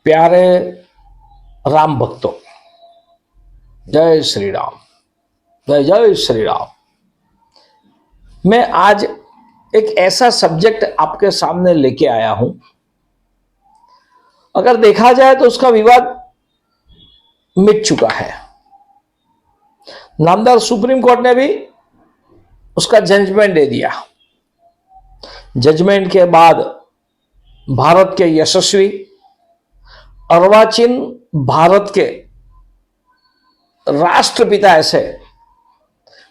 प्यारे राम भक्तों, जय श्री राम, जय जय श्री राम। मैं आज एक ऐसा सब्जेक्ट आपके सामने लेके आया हूं, अगर देखा जाए तो उसका विवाद मिट चुका है। नामदार सुप्रीम कोर्ट ने भी उसका जजमेंट दे दिया। जजमेंट के बाद भारत के यशस्वी अर्वाचीन भारत के राष्ट्रपिता ऐसे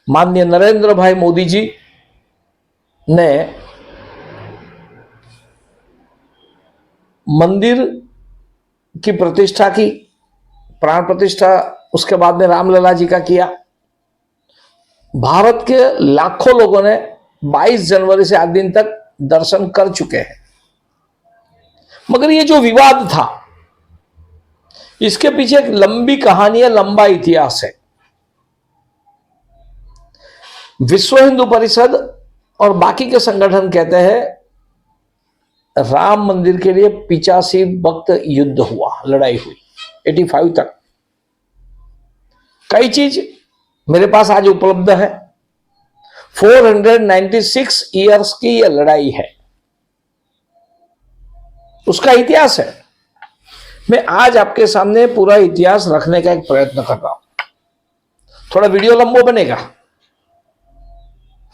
माननीय नरेंद्र भाई मोदी जी ने मंदिर की प्रतिष्ठा की, प्राण प्रतिष्ठा उसके बाद में रामलला जी का किया। भारत के लाखों लोगों ने 22 जनवरी से आज दिन तक दर्शन कर चुके हैं। मगर ये जो विवाद था, इसके पीछे एक लंबी कहानी है, लंबा इतिहास है। विश्व हिंदू परिषद और बाकी के संगठन कहते हैं राम मंदिर के लिए 85 वक्त युद्ध हुआ, लड़ाई हुई 85 तक। कई चीज मेरे पास आज उपलब्ध है। 496 ईयर्स की यह लड़ाई है, उसका इतिहास है। मैं आज आपके सामने पूरा इतिहास रखने का एक प्रयत्न कर रहा हूं। थोड़ा वीडियो लंबा बनेगा,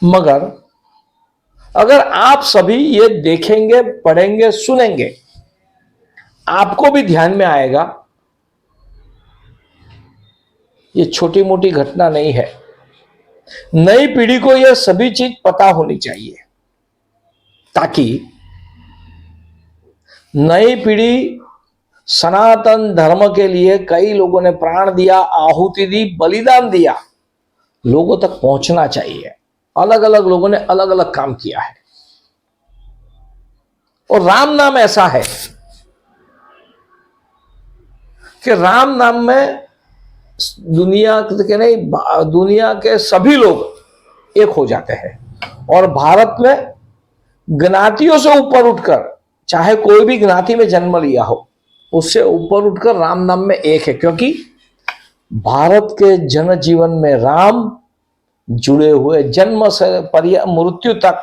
मगर अगर आप सभी ये देखेंगे, पढ़ेंगे, सुनेंगे, आपको भी ध्यान में आएगा ये छोटी मोटी घटना नहीं है। नई पीढ़ी को यह सभी चीज पता होनी चाहिए, ताकि नई पीढ़ी सनातन धर्म के लिए कई लोगों ने प्राण दिया, आहुति दी, बलिदान दिया, लोगों तक पहुंचना चाहिए। अलग अलग लोगों ने अलग अलग काम किया है। और राम नाम ऐसा है कि राम नाम में दुनिया के नहीं, दुनिया के सभी लोग एक हो जाते हैं। और भारत में ज्ञातियों से ऊपर उठकर, चाहे कोई भी ज्ञाति में जन्म लिया हो, उससे ऊपर उठकर राम नाम में एक है। क्योंकि भारत के जनजीवन में राम जुड़े हुए, जन्म से मृत्यु तक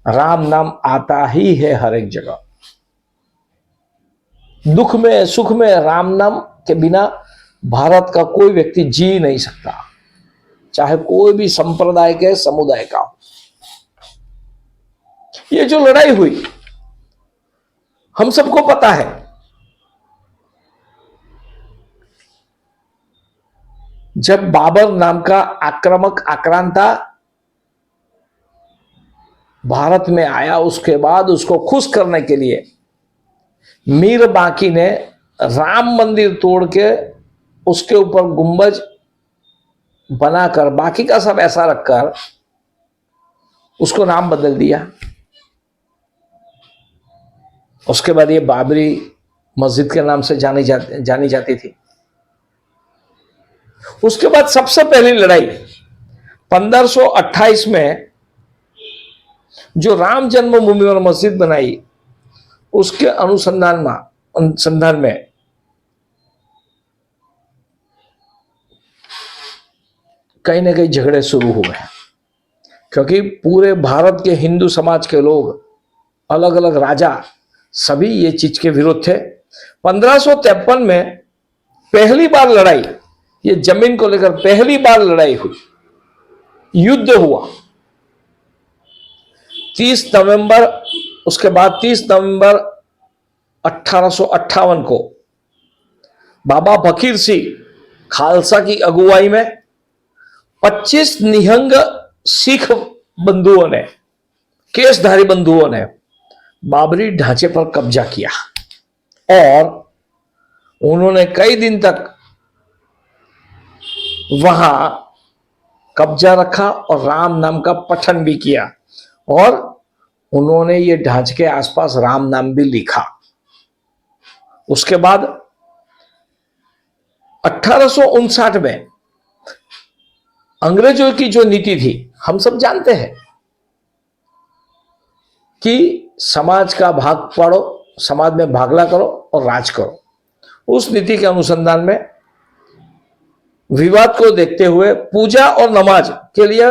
राम नाम आता ही है हर एक जगह। दुख में सुख में राम नाम के बिना भारत का कोई व्यक्ति जी नहीं सकता, चाहे कोई भी संप्रदाय के समुदाय का हो। ये जो लड़ाई हुई हम सबको पता है। जब बाबर नाम का आक्रामक आक्रांता भारत में आया, उसके बाद उसको खुश करने के लिए मीर बांकी ने राम मंदिर तोड़ के उसके ऊपर गुंबज बनाकर, बाकी का सब ऐसा रखकर उसको नाम बदल दिया। उसके बाद ये बाबरी मस्जिद के नाम से जानी जाती थी। उसके बाद सबसे पहली लड़ाई 1528 में जो राम जन्मभूमि और मस्जिद बनाई, उसके अनुसंधान में कहीं ना कहीं झगड़े शुरू हुए, क्योंकि पूरे भारत के हिंदू समाज के लोग, अलग अलग राजा, सभी ये चीज के विरोध थे। 1553 में पहली बार लड़ाई, ये जमीन को लेकर पहली बार लड़ाई हुई, युद्ध हुआ 30 नवंबर। उसके बाद 30 नवंबर 1858 को बाबा फकीर सिंह खालसा की अगुवाई में 25 निहंग सिख बंधुओं ने, केसधारी बंधुओं ने बाबरी ढांचे पर कब्जा किया और उन्होंने कई दिन तक वहां कब्जा रखा और राम नाम का पठन भी किया, और उन्होंने ये ढांचे के आसपास राम नाम भी लिखा। उसके बाद 1859 में अंग्रेजों की जो नीति थी, हम सब जानते हैं कि समाज का भाग पाड़ो, समाज में भागला करो और राज करो। उस नीति के अनुसंधान में विवाद को देखते हुए पूजा और नमाज के लिए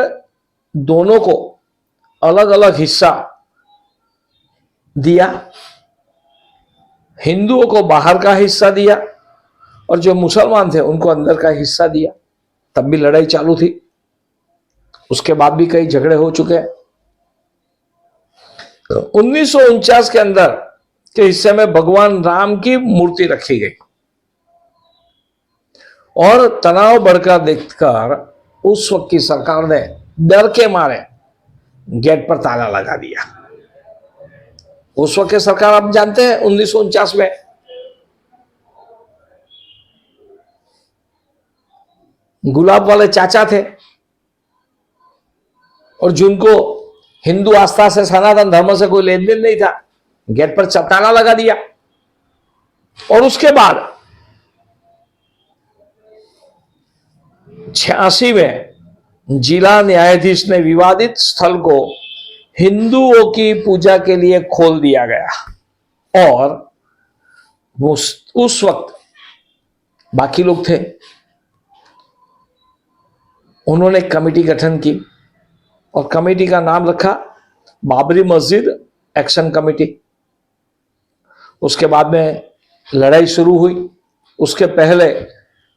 दोनों को अलग अलग हिस्सा दिया, हिंदुओं को बाहर का हिस्सा दिया और जो मुसलमान थे उनको अंदर का हिस्सा दिया। तब भी लड़ाई चालू थी, उसके बाद भी कई झगड़े हो चुके हैं। 1949 के अंदर के हिस्से में भगवान राम की मूर्ति रखी गई और तनाव बढ़कर देखकर उस वक्त की सरकार ने डर के मारे गेट पर ताला लगा दिया। उस वक्त की सरकार आप जानते हैं 1949 में गुलाब वाले चाचा थे और जिनको हिंदू आस्था से, सनातन धर्म से कोई लेन देन नहीं था, गेट पर ताला लगा दिया। और उसके बाद 86 में जिला न्यायाधीश ने विवादित स्थल को हिंदुओं की पूजा के लिए खोल दिया गया और उस वक्त बाकी लोग थे, उन्होंने कमेटी गठन की और कमेटी का नाम रखा बाबरी मस्जिद एक्शन कमेटी। उसके बाद में लड़ाई शुरू हुई। उसके पहले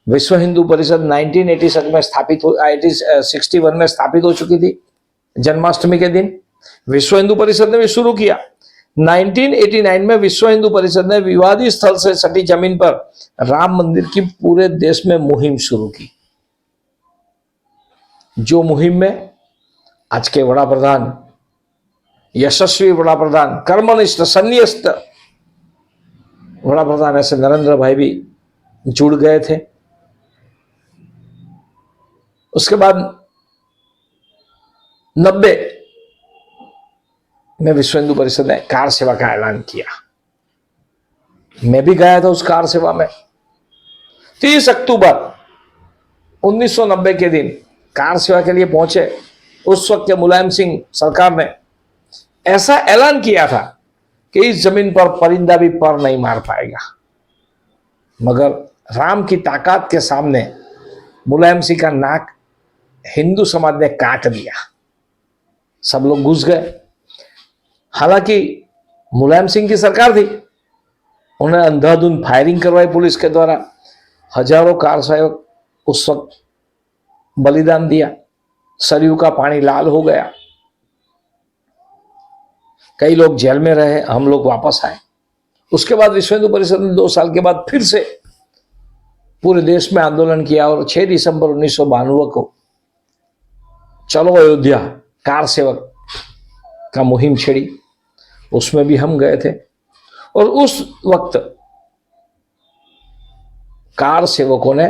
विश्व हिंदू परिषद 1986 में स्थापित हो 61 में स्थापित हो चुकी थी। जन्माष्टमी के दिन विश्व हिंदू परिषद ने भी शुरू किया। 1989 में विश्व हिंदू परिषद ने विवादित स्थल से सटी जमीन पर राम मंदिर की पूरे देश में मुहिम शुरू की, जो मुहिम में आज के वड़ा प्रधान, यशस्वी वड़ा प्रधान, कर्मनिष्ठ संन्यास्त वड़ा प्रधान ऐसे नरेंद्र भाई भी जुड़ गए थे। उसके बाद 90 में विश्व हिंदू परिषद ने कार सेवा का ऐलान किया। मैं भी गया था उस कार सेवा में। 30 अक्टूबर 1990 के दिन कार सेवा के लिए पहुंचे। उस वक्त के मुलायम सिंह सरकार ने ऐसा ऐलान किया था कि इस जमीन पर परिंदा भी पर नहीं मार पाएगा, मगर राम की ताकत के सामने मुलायम सिंह का नाक हिंदू समाज ने काट दिया। सब लोग घुस गए। हालांकि मुलायम सिंह की सरकार थी, उन्हें अंधाधुंध फायरिंग करवाई पुलिस के द्वारा। हजारों कार सेवक उस वक्त बलिदान दिया। सरयू का पानी लाल हो गया। कई लोग जेल में रहे, हम लोग वापस आए। उसके बाद विश्व हिंदू परिषद ने 2 साल के बाद फिर से पूरे देश में आंदोलन किया और 6 दिसंबर 1992 को चलो अयोध्या कार सेवक का मुहिम छेड़ी। उसमें भी हम गए थे और उस वक्त कार सेवकों ने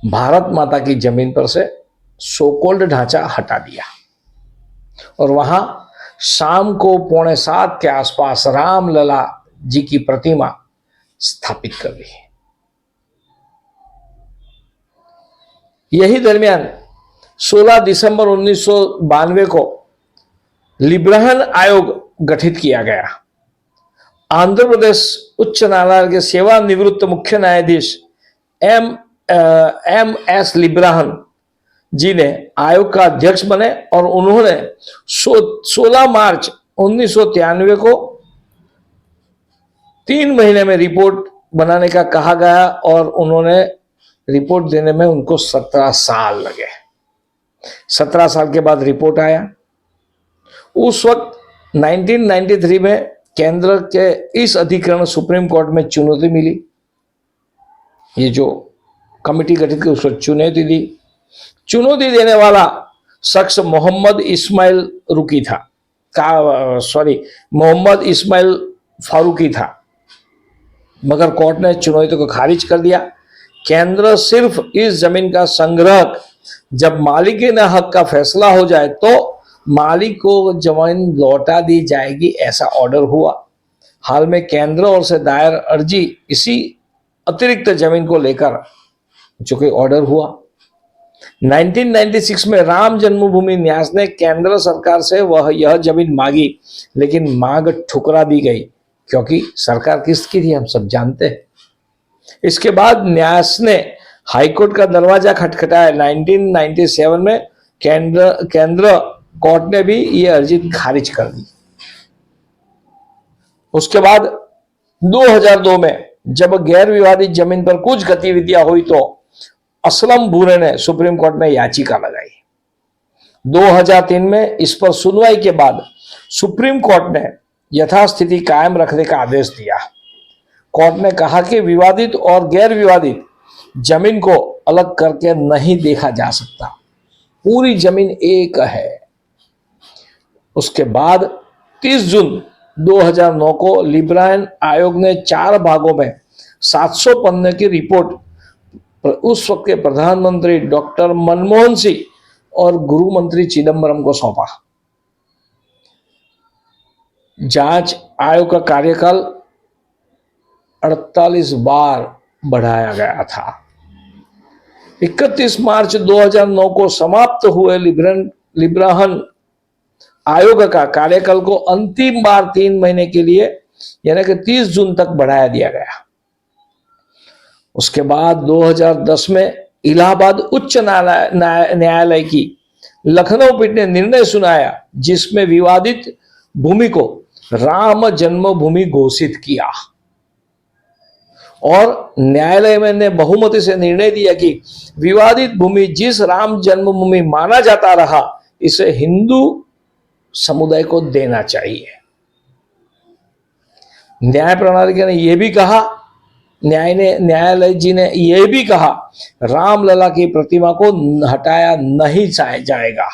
भारत माता की जमीन पर से सोकोल्ड ढांचा हटा दिया और वहां शाम को 6:45 के आसपास रामलला जी की प्रतिमा स्थापित कर दी। यही दरमियान 16 दिसंबर 1992 को लिब्राहन आयोग गठित किया गया। आंध्र प्रदेश उच्च न्यायालय के सेवानिवृत्त मुख्य न्यायाधीश एम.एस. लिब्राहन जी ने आयोग का अध्यक्ष बने और उन्होंने 16 मार्च 1993 को 3 महीने में रिपोर्ट बनाने का कहा गया और उन्होंने रिपोर्ट देने में उनको 17 साल लगे। 17 साल के बाद रिपोर्ट आया। उस वक्त 1993 में केंद्र के इस अधिकरण सुप्रीम कोर्ट में चुनौती मिली। ये जो कमेटी गठित की उसको चुनौती दी। चुनौती देने वाला शख्स मोहम्मद इस्माइल फारूकी था, मगर कोर्ट ने चुनौती को खारिज कर दिया। केंद्र सिर्फ इस जमीन का संग्रह जब मालिकाना हक का फैसला हो जाए तो मालिक को जमीन लौटा दी जाएगी, ऐसा ऑर्डर हुआ। हाल में केंद्र और से दायर अर्जी इसी अतिरिक्त जमीन को लेकर जो कि ऑर्डर हुआ। 1996 में राम जन्मभूमि न्यास ने केंद्र सरकार से यह जमीन मांगी, लेकिन मांग ठुकरा दी गई क्योंकि सरकार किसकी थी हम सब जानते हैं। इसके बाद न्यास ने हाईकोर्ट का दरवाजा खटखटाया। 1997 में केंद्र कोर्ट ने भी ये अर्जी खारिज कर दी। उसके बाद 2002 में जब गैर विवादित जमीन पर कुछ गतिविधियां हुई तो असलम बूरे ने सुप्रीम कोर्ट में याचिका लगाई। 2003 में इस पर सुनवाई के बाद सुप्रीम कोर्ट ने यथास्थिति कायम रखने का आदेश दिया। कोर्ट ने कहा कि विवादित और गैर विवादित जमीन को अलग करके नहीं देखा जा सकता, पूरी जमीन एक है। उसके बाद 30 जून 2009 को लिब्रायन आयोग ने 4 भागों में 700 पन्ने की रिपोर्ट उस वक्त के प्रधानमंत्री डॉक्टर मनमोहन सिंह और गृह मंत्री चिदम्बरम को सौंपा। जांच आयोग का कार्यकाल 48 बार बढ़ाया गया था। 31 मार्च 2009 को समाप्त हुए लिब्राहन आयोग का कार्यकाल को अंतिम बार 3 महीने के लिए यानी कि 30 जून तक बढ़ाया दिया गया। उसके बाद 2010 में इलाहाबाद उच्च न्यायालय की लखनऊ पीठ ने निर्णय सुनाया जिसमें विवादित भूमि को राम जन्मभूमि घोषित किया और न्यायालय ने बहुमति से निर्णय दिया कि विवादित भूमि जिस राम जन्मभूमि माना जाता रहा इसे हिंदू समुदाय को देना चाहिए। न्याय प्रणाली ने यह भी कहा, न्यायालय जी ने यह भी कहा रामलला की प्रतिमा को हटाया नहीं जाएगा।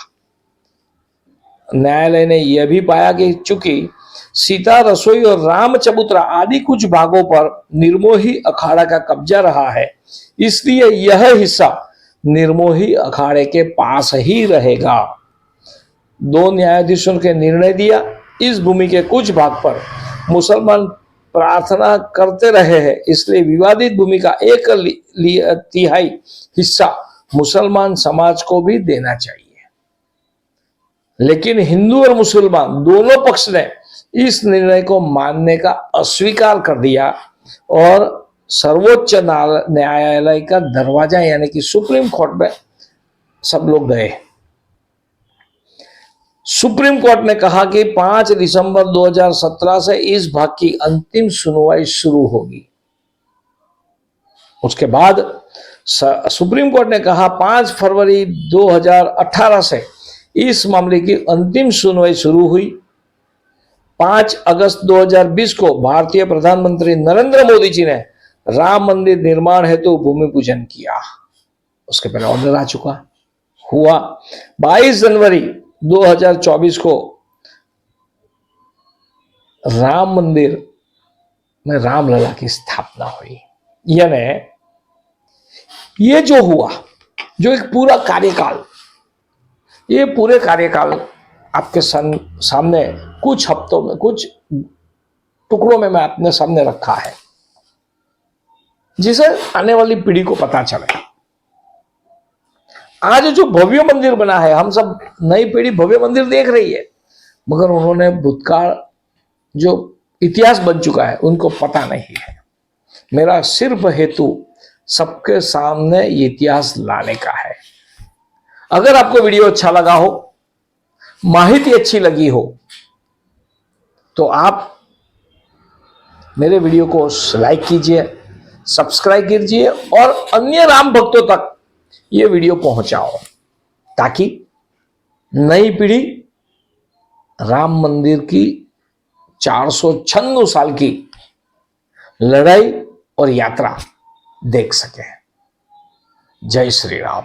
न्यायालय ने यह भी पाया कि चूंकि सीता रसोई और राम चबूतरा आदि कुछ भागों पर निर्मोही अखाड़ा का कब्जा रहा है, इसलिए यह हिस्सा निर्मोही अखाड़े के पास ही रहेगा। 2 न्यायाधीशों के निर्णय दिया इस भूमि के कुछ भाग पर मुसलमान प्रार्थना करते रहे हैं, इसलिए विवादित भूमि का 1/3 हिस्सा मुसलमान समाज को भी देना चाहिए। लेकिन हिंदू और मुसलमान दोनों पक्ष ने इस निर्णय को मानने का अस्वीकार कर दिया और सर्वोच्च न्यायालय का दरवाजा यानी कि सुप्रीम कोर्ट में सब लोग गए। सुप्रीम कोर्ट ने कहा कि 5 दिसंबर 2017 से इस भाग की अंतिम सुनवाई शुरू होगी। उसके बाद सुप्रीम कोर्ट ने कहा 5 फरवरी 2018 से इस मामले की अंतिम सुनवाई शुरू हुई। 5 अगस्त 2020 को भारतीय प्रधानमंत्री नरेंद्र मोदी जी ने राम मंदिर निर्माण हेतु भूमि पूजन किया। उसके पहले ऑर्डर आ चुका हुआ। 22 जनवरी 2024 को राम मंदिर में रामलला की स्थापना हुई। यानी ये जो हुआ, जो एक पूरा कार्यकाल, ये पूरे कार्यकाल आपके सामने कुछ हफ्तों में, कुछ टुकड़ों में मैं अपने सामने रखा है, जिसे आने वाली पीढ़ी को पता चले। आज जो भव्य मंदिर बना है, हम सब नई पीढ़ी भव्य मंदिर देख रही है, मगर उन्होंने भूतकाल जो इतिहास बन चुका है उनको पता नहीं है। मेरा सिर्फ हेतु सबके सामने ये इतिहास लाने का है। अगर आपको वीडियो अच्छा लगा हो, माहिती अच्छी लगी हो, तो आप मेरे वीडियो को लाइक कीजिए, सब्सक्राइब कीजिए और अन्य राम भक्तों तक ये वीडियो पहुंचाओ, ताकि नई पीढ़ी राम मंदिर की 496 साल की लड़ाई और यात्रा देख सके। जय श्री राम।